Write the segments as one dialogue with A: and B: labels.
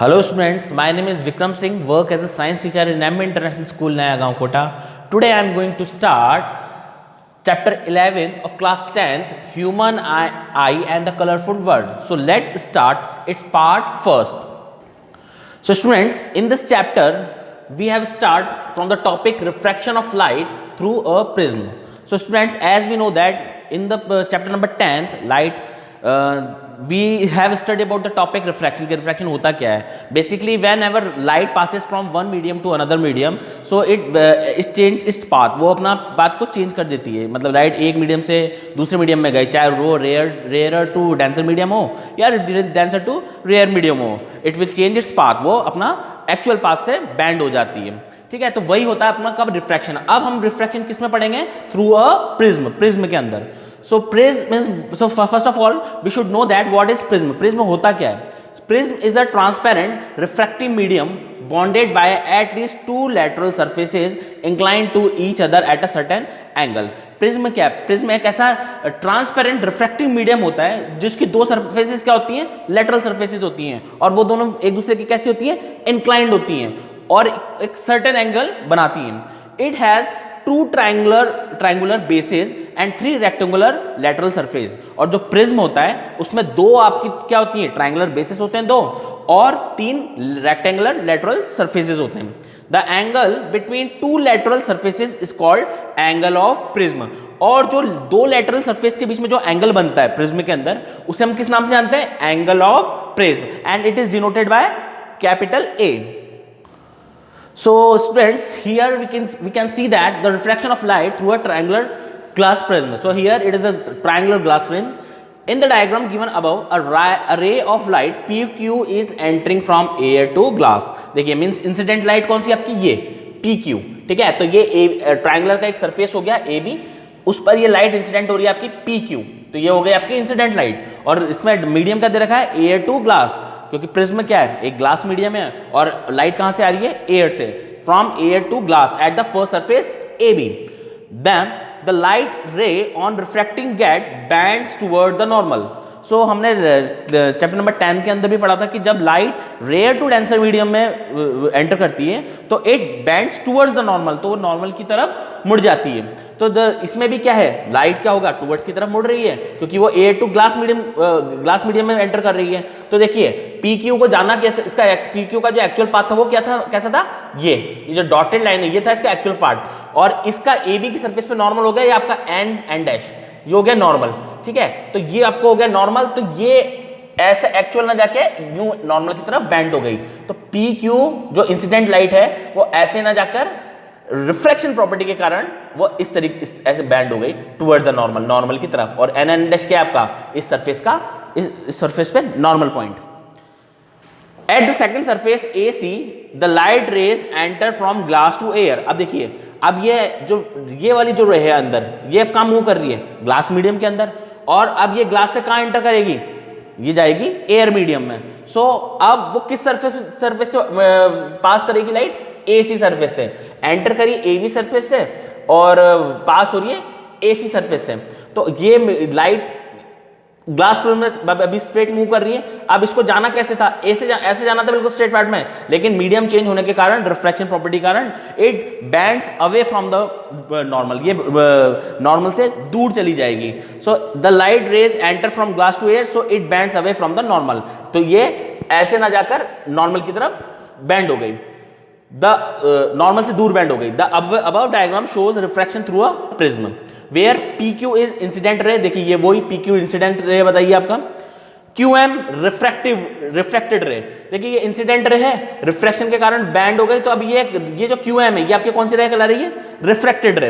A: Hello students, my name is Vikram Singh, work as a science teacher in M International School, Naya Gaon, Kota. Today I am going to start chapter 11 of class 10th, Human Eye and the Colorful World. So let's start its part first. So students, in this chapter, we have start from the topic refraction of light through a prism. So students, as we know that in the chapter number 10th, light, we have studied about the topic refraction. कि refraction होता क्या है? Basically, whenever light passes from one medium to another medium, so it change its path. वो अपना path को change कर देती है. मतलब light एक medium से दूसरे medium में गई, चाहे वो rarer to denser medium हो या denser to rare medium हो, it will change its path. वो अपना actual path से bend हो जाती है. ठीक है, तो वही होता है अपना कब रिफ्रैक्शन. अब हम रिफ्रैक्शन किस में पढ़ेंगे? थ्रू अ प्रिज्म के अंदर. So first of all we should know that what is prism. Prism होता क्या है? Prism is a transparent refractive medium bonded by at least two lateral surfaces inclined to each other at a certain angle. Prism क्या है? Prism एक ऐसा transparent refractive medium होता है जिसकी दो सरफेसेस क्या होती हैं? लेटरल सरफेसेस होती हैं, और वो दोनों एक दूसरे की कैसी होती हैं? इंक्लाइंड होती हैं और एक सर्टेन एंगल बनाती हैं. It has two triangular bases and three rectangular lateral surface. और जो प्रिज्म होता है उसमें दो आपकी क्या होती है? ट्रायंगुलर बेसेस होते हैं दो, और तीन रेक्टेंगुलर लेटरल सरफेसेस होते हैं. The angle between two lateral surfaces is called angle of prism. और जो दो लेटरल सरफेस के बीच में जो एंगल बनता है प्रिज्म के अंदर, उसे हम किस नाम से जानते हैं? Angle of prism, and it is denoted by capital A. So students, here we can see that the refraction of light through a triangular glass prism. So here it is a triangular glass prism. In the diagram given above, a ray of light PQ is entering from air to glass. देखिए means incident light कौन सी आपकी? ये PQ. ठीक है, तो ये triangular का एक सरफेस हो गया AB, उस पर ये लाइट इंसिडेंट हो रही है आपकी PQ. तो ये हो गई आपकी इंसिडेंट लाइट, और इसमें मीडियम क्या दे रखा है? एयर टू ग्लास, क्योंकि प्रिज्म क्या है? एक ग्लास मीडियम है, और लाइट कहां से आ रही है? एयर से. From air to glass at the first surface AB. Then the light ray on refracting get bends toward the normal. So हमने चैप्टर नंबर 10 के अंदर भी पढ़ा था कि जब light rare to denser medium में एंटर करती है तो it bends towards the normal, तो वो नॉर्मल की तरफ मुड़ जाती है. तो इसमें भी क्या है? लाइट क्या होगा? टुवर्ड्स की तरफ मुड़ रही है, क्योंकि वो एयर टू ग्लास मीडियम में एंटर कर रही है. तो देखिए PQ को जाना क्या, इसका PQ का जो एक्चुअल पाथ था वो क्या था? कैसा था? ये जो डॉटेड लाइन है ये था इसका एक्चुअल पार्ट, और इसका AB की सरफेस पे नॉर्मल हो गया, ये आपका एंड डैश, ये हो गया नॉर्मल. ठीक है, तो ये आपको हो गया नॉर्मल. तो ये ऐसे एक्चुअल ना जाके यूं नॉर्मल की तरफ बैंड हो गई. तो PQ जो इंसिडेंट लाइट है वो ऐसे ना जाकर रिफ्रैक्शन प्रॉपर्टी के कारण वो इस तरीके ऐसे बैंड हो गई टुवर्ड द नॉर्मल की तरफ. और एन डैश क्या आपका? इस सरफेस पे normal point. At the second surface AC the light rays enter from glass to air. अब देखिए, अब ये वाली जो रे है अंदर, ये अब कहाँ मूव कर रही है? ग्लास मीडियम के अंदर, और अब ये ग्लास से कहाँ एंटर करेगी? ये जाएगी एयर मीडियम में. सो अब वो किस सरफेस से पास करेगी लाइट? AC सरफेस से. एंटर करी AB सरफेस से और पास हो रही है AC सरफेस से. तो ये लाइट ग्लास प्रिज्म में अभी स्ट्रेट मूव कर रही है. अब इसको जाना कैसे था? ऐसे जाना था बिल्कुल स्ट्रेट पार्ट में, लेकिन मीडियम चेंज होने के कारण, रिफ्रैक्शन प्रॉपर्टी के कारण, it bends away from the normal. ये नॉर्मल से दूर चली जाएगी. So the light rays enter from glass to air, so it bends away from the normal. तो ये ऐसे ना जाकर नॉर्मल की तरफ बैंड हो गई, नॉर्मल से दूर बैंड हो गई. The above diagram shows refraction through a prism where PQ is incident ray. देखिए ये वही PQ इंसिडेंट रे बताइए आपका. QM रिफ्रैक्टेड रे. देखिए ये इंसिडेंट रे है, रिफ्रैक्शन के कारण बैंड हो गई. तो अब ये जो QM है ये आपके कौन सी रे कहला रही है? रिफ्रैक्टेड रे.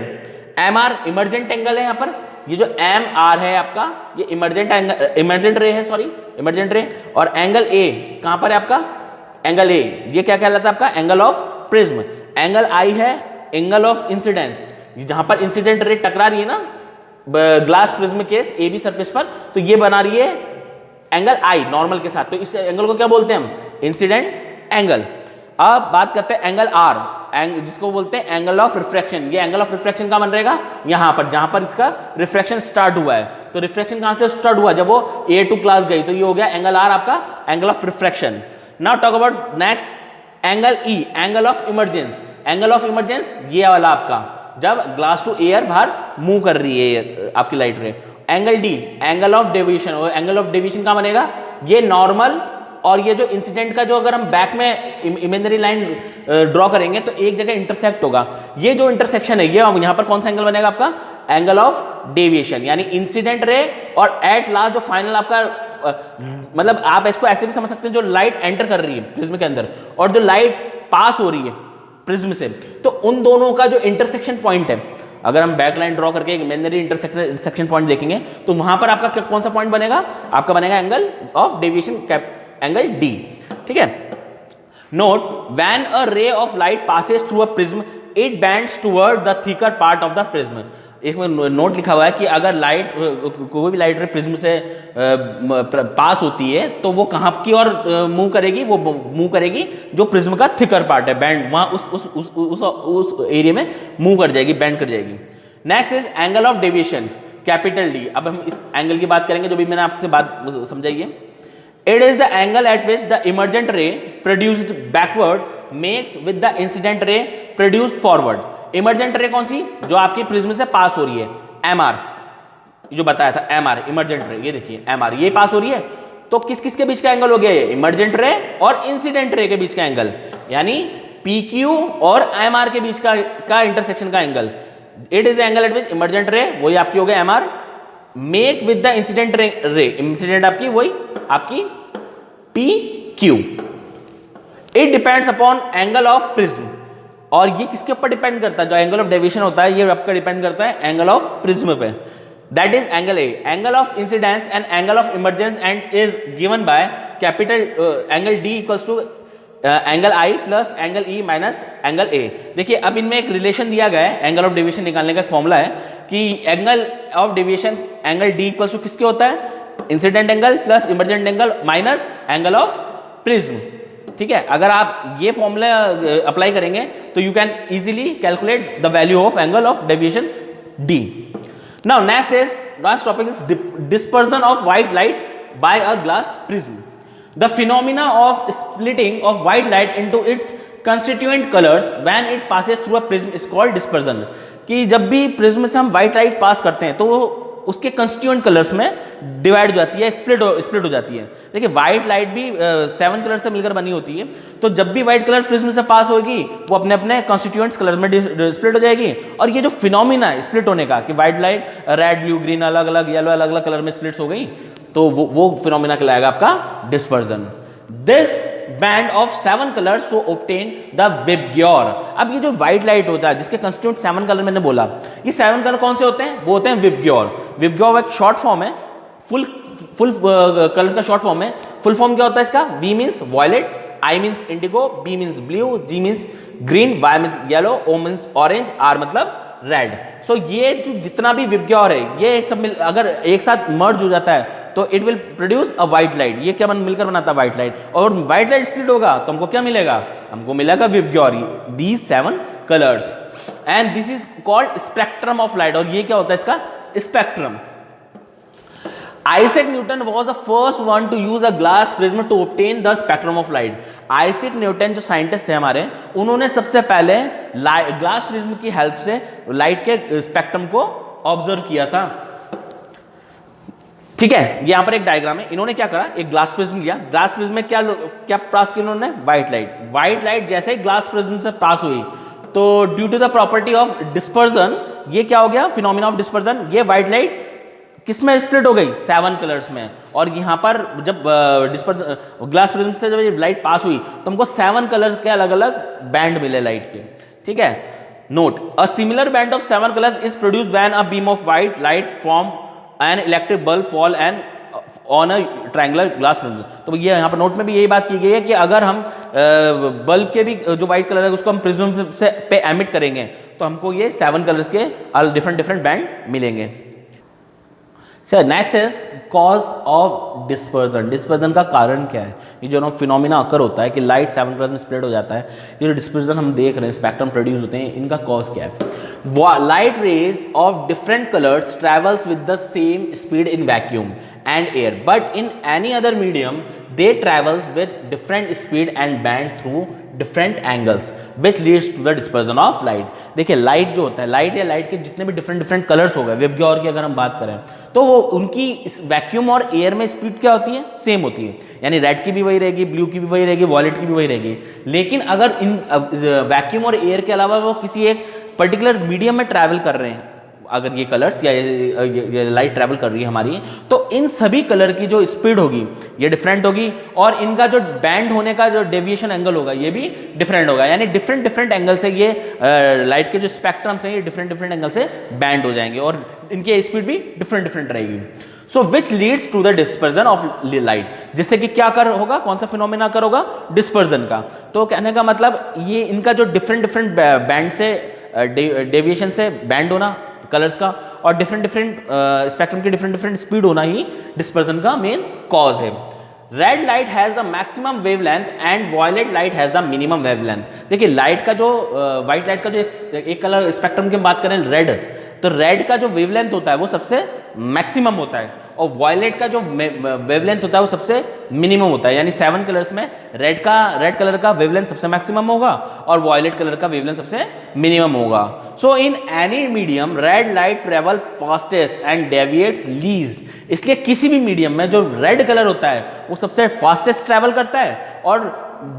A: MR इमर्जेंट एंगल है यहाँ पर. ये जो MR है आपका, ये इमर्जेंट रे है, सॉरी इमर्जेंट रे. और एंगल A कहाँ पर है आपका? एंगल A ये क्या कहलाता है आपका? Angle of prism. Angle I है एंगल ऑफ इंसिडेंस. जहां पर इंसिडेंट रे टकरा रही है ना glass prism case AB surface पर, तो ये बना रही है एंगल I नॉर्मल के साथ. तो इस एंगल को क्या बोलते हैं हम? Incident angle. अब बात करते हैं एंगल R, जिसको बोलते हैं एंगल ऑफ रिफ्रैक्शन. ये एंगल ऑफ रिफ्रैक्शन का बन रहेगा यहां पर, जहां पर इसका रिफ्रैक्शन स्टार्ट हुआ है. तो रिफ्रैक्शन कहां से स्टार्ट हुआ? जब वो A टू क्लास गई, तो ये हो गया एंगल R आपका angle of refraction. Now talk about next angle E, angle of emergence. Angle of emergence ये वाला आपका, जब ग्लास टू एयर बाहर मूव कर रही है आपकी लाइट रे। Angle D, angle of deviation. और एंगल ऑफ डेविएशन का बनेगा ये नॉर्मल और ये जो इंसिडेंट का जो अगर हम बैक में इमेजिनरी लाइन ड्रॉ करेंगे तो एक जगह इंटरसेक्ट होगा। ये जो इंटरसेक्शन है ये यहाँ पर कौन सा एंगल बनेगा आपका, एंगल ऑफ डेविएशन। यानी इंसिडेंट रे और एट लास्ट जो फाइनल आपका मतलब आप इसको ऐसे भी समझ सकते हैं, जो लाइट एंटर कर रही है प्रिज्म के अंदर और जो लाइट पास हो रही है प्रिज्म से, तो उन दोनों का जो इंटरसेक्शन पॉइंट है, अगर हम बैक लाइन ड्रॉ करके इमेजिनरी इंटरसेक्शन पॉइंट देखेंगे तो वहां पर आपका कौन सा पॉइंट बनेगा, आपका बनेगा angle of deviation, angle D. ठीक है। Note, when a ray of light passes through a prism it bends toward the thicker part of the prism. इसमें नोट लिखा हुआ है कि अगर लाइट, कोई भी लाइट रे प्रिज्म से पास होती है तो वो कहाँ की ओर मूव करेगी, वो मूव करेगी जो प्रिज्म का थिकर पार्ट है, बैंड, वहाँ उस एरिया में मूव कर जाएगी, बैंड कर जाएगी। Next is angle of deviation, capital D. अब हम इस एंगल की बात करेंगे जो भी मैंने आपसे बात समझाई है। It is the angle eight which the emergent रे produced backward makes with the incident ray produced forward. Emergent रे कौन सी, जो आपकी प्रिज्म से पास हो रही है, एमआर, जो बताया था एमआर, इमर्जेंट रे। ये देखिए एमआर ये पास हो रही है, तो किस किस के बीच का एंगल हो गया ये, इमर्जेंट रे और इंसिडेंट रे के बीच का एंगल, यानी PQ और एमआर के बीच का इंटरसेक्शन का angle. It is the angle eight which emergent रे, वही आपकी हो गया MR, make with the incident ray, incident आपकी वही आपकी PQ। It depends upon angle of prism, और ये किसके ऊपर डिपेंड करता है, जो एंगल ऑफ डेविएशन होता है ये आपका डिपेंड करता है एंगल ऑफ प्रिज्म पे। That is angle A, angle of incidence and angle of emergence and is given by capital angle D equals to angle I plus angle E minus angle A. देखिए अब इनमें एक relation दिया गया है, angle of deviation निकालने का एक फॉर्मूला है कि angle of deviation angle D equals to किसके होता है, incident angle plus emergent angle minus angle of prism. ठीक है, अगर आप ये फॉर्मूला अप्लाई करेंगे तो you can easily calculate the value of angle of deviation D. Now next topic is dispersion of white light by a glass prism. The phenomena of splitting of white light into its constituent colors when it passes through a prism is called dispersion। कि जब भी prism से हम white light pass करते हैं तो वो उसके कंस्टिट्यूएंट कलर्स में डिवाइड हो जाती है, स्प्लिट हो जाती है। देखिए व्हाइट लाइट भी 7 कलर से मिलकर बनी होती है, तो जब भी व्हाइट कलर प्रिज्म से पास होगी वो अपने अपने कॉन्स्टिट्यूएंट्स कलर में स्प्लिट हो जाएगी। और ये जो फिनोमिना है स्प्लिट होने का कि white light red blue green अलग अलग येलो अलग अलग कलर में स्प्लिट्स हो गई, तो वो फिनोमिना कहलाएगा आपका dispersion. This band of 7 colours to obtain the VIBGYOR. अब ये जो व्हाइट लाइट होता है जिसके कंस्टिट्यूएंट 7 कलर मैंने बोला, ये 7 कलर कौन से होते हैं, वो होते हैं विबग्योर। विबग्योर एक शॉर्ट फॉर्म है, फुल कलर्स का शॉर्ट फॉर्म है। फुल फॉर्म क्या होता है इसका, V means violet, I means indigo, B means blue, G means green, Y means yellow, O means orange, R मतलब रेड। सो ये जो जितना भी विबग्योर है ये सब अगर एक साथ मर्ज हो जाता है तो it will produce a white light. ये क्या मिलकर बनाता है व्हाइट लाइट, और व्हाइट लाइट स्प्लिट होगा तो हमको क्या मिलेगा, हमको मिलेगा VIBGYOR, these 7 colours, and this is called spectrum of light. और ये क्या होता है इसका spectrum. Isaac Newton was the first one to use a glass prism to obtain the spectrum of light। Isaac Newton जो साइंटिस्ट थे हमारे, उन्होंने सबसे पहले ग्लास प्रिज्म की हेल्प से लाइट के स्पेक्ट्रम को ऑब्जर्व किया था। ठीक है, यहां पर एक डायग्राम है। इन्होंने क्या करा, एक ग्लास प्रिज्म लिया, ग्लास प्रिज्म में क्या पास किया इन्होंने, व्हाइट लाइट। व्हाइट लाइट जैसे ही ग्लास प्रिज्म से पास हुई तो due to the property of dispersion, ये क्या हो गया, फिनोमिना ऑफ डिस्पर्जन, ये व्हाइट लाइट किसमें स्प्लिट हो गई, 7 कलर्स में। और यहाँ पर जब ग्लास प्रिज्म से जब लाइट पास हुई तो हमको 7 कलर के अलग अलग बैंड मिले लाइट के। ठीक है, note, a similar band of 7 colours is produced when a beam of white light from an electric bulb fall and on a triangular glass prism. तो ये यहाँ पर नोट में भी यही बात की गई है कि अगर हम बल्ब के भी जो व्हाइट कलर है उसको हम प्रिज्म से पे एमिट करेंगे तो हमको ये 7 कलर्स के डिफरेंट बैंड मिलेंगे। Sir next is cause of dispersion. Dispersion का कारण क्या है, ये जो फिनोमिना अकर होता है कि लाइट 7 कलर में स्प्लिट हो जाता है, ये जो डिस्पर्जन हम देख रहे हैं, स्पेक्ट्रम प्रोड्यूस होते हैं, इनका कॉज क्या है। Light rays of different colours travels with the same speed in vacuum and air, but in any other medium they travels with different speed and bend through different angles which leads to the dispersion of light. देखिए light जो होता है, light या light के जितने भी different colours हो गए, वेवगॉर की अगर हम बात करें तो वो उनकी वैक्यूम और एयर में स्पीड क्या होती है, सेम होती है, यानी रेड की भी वही रहेगी, ब्लू की भी वही रहेगी, वॉयलेट की भी वही रहेगी। लेकिन अगर इन वैक्यूम और एयर के अलावा वो किसी एक पर्टिकुलर मीडियम में ट्रैवल कर रहे हैं, अगर ये कलर्स या ये लाइट ट्रैवल कर रही है हमारी, तो इन सभी कलर की जो स्पीड होगी ये डिफरेंट होगी और इनका जो बैंड होने का जो डेविएशन एंगल होगा ये भी डिफरेंट होगा, यानी डिफरेंट एंगल से ये लाइट के जो स्पेक्ट्रम्स हैं ये डिफरेंट एंगल से बैंड हो जाएंगे और इनकी स्पीड भी डिफरेंट रहेगी। So which leads to the dispersion of light, जिससे कि क्या कर होगा, कौन सा फिनोमेना कर होगा, डिस्पर्जन का। तो कहने का मतलब ये इनका जो डिफरेंट बैंड से डेविएशन से बैंड होना कलर्स का और डिफरेंट स्पेक्ट्रम की डिफरेंट स्पीड होना ही डिस्पर्जन का मेन कॉज है। Red light has the maximum wavelength and violet light has the minimum wavelength. देखिए लाइट का जो व्हाइट लाइट का जो एक कलर स्पेक्ट्रम की बात करें रेड, तो रेड का जो वेवलेंथ होता है वो सबसे मैक्सिमम होता है और वॉयलेट का जो वेवलेंथ होता है वो सबसे मिनिमम होता है, यानी 7 कलर्स में रेड कलर का वेवलेंथ सबसे मैक्सिमम होगा और वॉयलेट कलर का वेवलेंथ सबसे मिनिमम होगा। So in any medium red light travel fastest and deviates least. इसलिए किसी भी मीडियम में जो रेड कलर होता है वो सबसे फास्टेस्ट ट्रेवल करता है और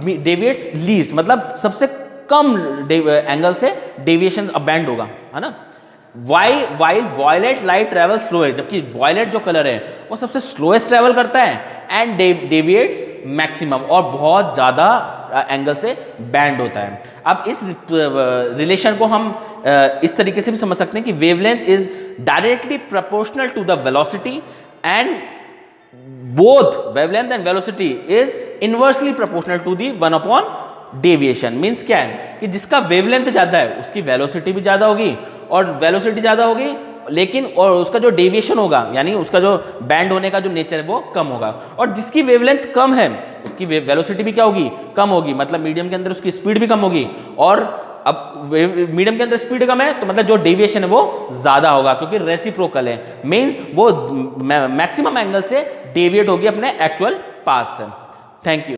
A: डेविएट्स लीस्ट मतलब सबसे कम एंगल से डेविएशन बैंड होगा, है ना। While violet light travel slow है, जबकि वॉयलेट जो कलर है वो सबसे स्लोएस्ट ट्रेवल करता है एंड डेविएट्स मैक्सिमम और बहुत ज़्यादा एंगल से बैंड होता है। अब इस रिलेशन को हम इस तरीके से भी समझ सकते हैं कि wavelength is directly proportional to the velocity and both wavelength and velocity is inversely proportional to the 1/, deviation means क्या है कि जिसका वेवलेंथ ज्यादा है उसकी वेलोसिटी भी ज्यादा होगी और वेलोसिटी ज्यादा होगी लेकिन और उसका जो डेविएशन होगा यानी उसका जो बैंड होने का जो नेचर है वो कम होगा, और जिसकी वेवलेंथ कम है उसकी वेलोसिटी भी क्या होगी, कम होगी, मतलब मीडियम के अंदर उसकी स्पीड भी कम होगी। और अब मीडियम के अंदर स्पीड कम है तो मतलब जो डेविएशन है वो ज्यादा होगा क्योंकि रेसिप्रोकल है, मीन्स वो मैक्सिमम एंगल से डेविएट होगी अपने एक्चुअल पाथ से। Thank you.